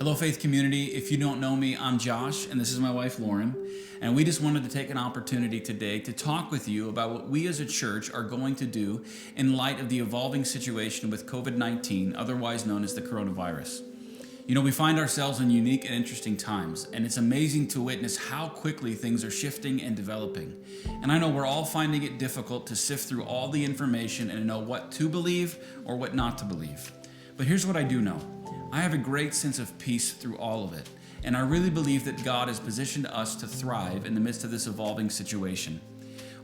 Hello, Faith Community. If you don't know me, I'm Josh, and this is my wife, Lauren. And we just wanted to take an opportunity today to talk with you about what we as a church are going to do in light of the evolving situation with COVID-19, otherwise known as the coronavirus. You know, we find ourselves in unique and interesting times, and it's amazing to witness how quickly things are shifting and developing. And I know we're all finding it difficult to sift through all the information and know what to believe or what not to believe. But here's what I do know. I have a great sense of peace through all of it, and I really believe that God has positioned us to thrive in the midst of this evolving situation.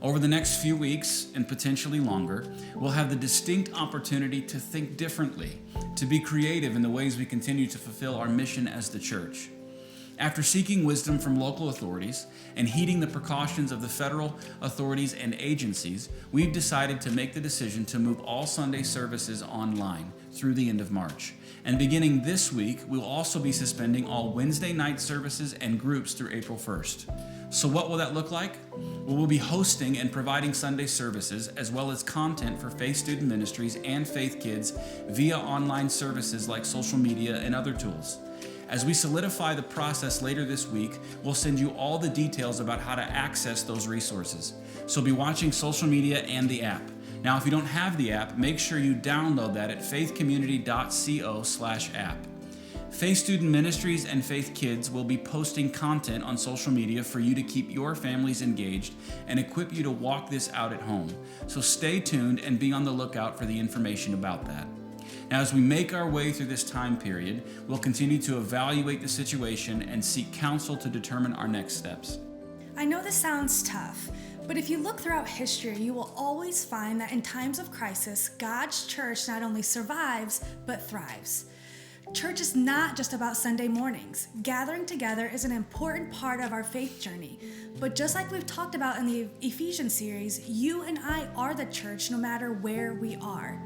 Over the next few weeks, and potentially longer, we'll have the distinct opportunity to think differently, to be creative in the ways we continue to fulfill our mission as the church. After seeking wisdom from local authorities and heeding the precautions of the federal authorities and agencies, we've decided to make the decision to move all Sunday services online through the end of March. And beginning this week, we'll also be suspending all Wednesday night services and groups through April 1st. So what will that look like? Well, we'll be hosting and providing Sunday services as well as content for Faith Student Ministries and Faith Kids via online services like social media and other tools. As we solidify the process later this week, we'll send you all the details about how to access those resources. So be watching social media and the app. Now, if you don't have the app, make sure you download that at faithcommunity.co/app. Faith Student Ministries and Faith Kids will be posting content on social media for you to keep your families engaged and equip you to walk this out at home. So stay tuned and be on the lookout for the information about that. Now, as we make our way through this time period, we'll continue to evaluate the situation and seek counsel to determine our next steps. I know this sounds tough, but if you look throughout history, you will always find that in times of crisis, God's church not only survives, but thrives. Church is not just about Sunday mornings. Gathering together is an important part of our faith journey. But just like we've talked about in the Ephesians series, you and I are the church no matter where we are.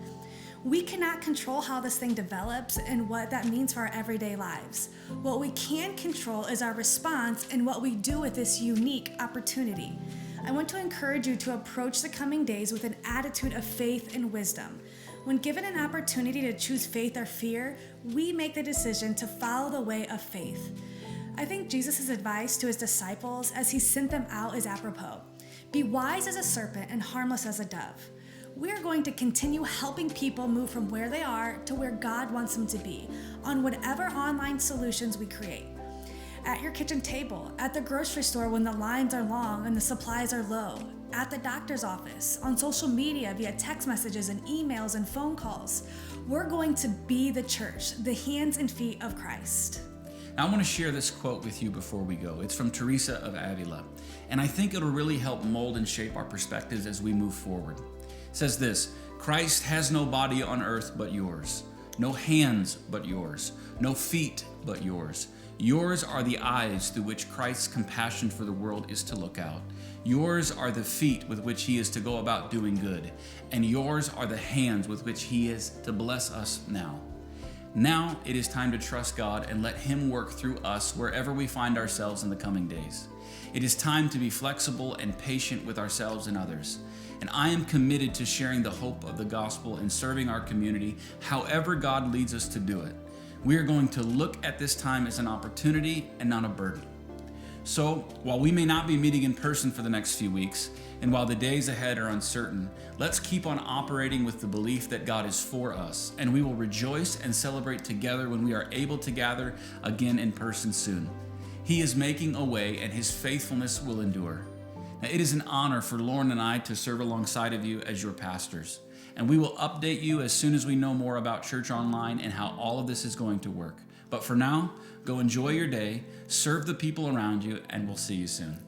We cannot control how this thing develops and what that means for our everyday lives. What we can control is our response and what we do with this unique opportunity. I want to encourage you to approach the coming days with an attitude of faith and wisdom. When given an opportunity to choose faith or fear, we make the decision to follow the way of faith. I think Jesus' advice to his disciples as he sent them out is apropos. Be wise as a serpent and harmless as a dove. We're going to continue helping people move from where they are to where God wants them to be on whatever online solutions we create. At your kitchen table, at the grocery store when the lines are long and the supplies are low, at the doctor's office, on social media via text messages and emails and phone calls. We're going to be the church, the hands and feet of Christ. Now, I want to share this quote with you before we go. It's from Teresa of Avila, and I think it'll really help mold and shape our perspectives as we move forward. It says this: Christ has no body on earth but yours, no hands but yours, no feet but yours. Yours are the eyes through which Christ's compassion for the world is to look out. Yours are the feet with which he is to go about doing good, and yours are the hands with which he is to bless us now. Now it is time to trust God and let him work through us wherever we find ourselves in the coming days. It is time to be flexible and patient with ourselves and others. And I am committed to sharing the hope of the gospel and serving our community however God leads us to do it. We are going to look at this time as an opportunity and not a burden. So, while we may not be meeting in person for the next few weeks, and while the days ahead are uncertain, let's keep on operating with the belief that God is for us, and we will rejoice and celebrate together when we are able to gather again in person soon. He is making a way, and his faithfulness will endure. Now, it is an honor for Lauren and I to serve alongside of you as your pastors, and we will update you as soon as we know more about Church Online and how all of this is going to work. But for now, go enjoy your day, serve the people around you, and we'll see you soon.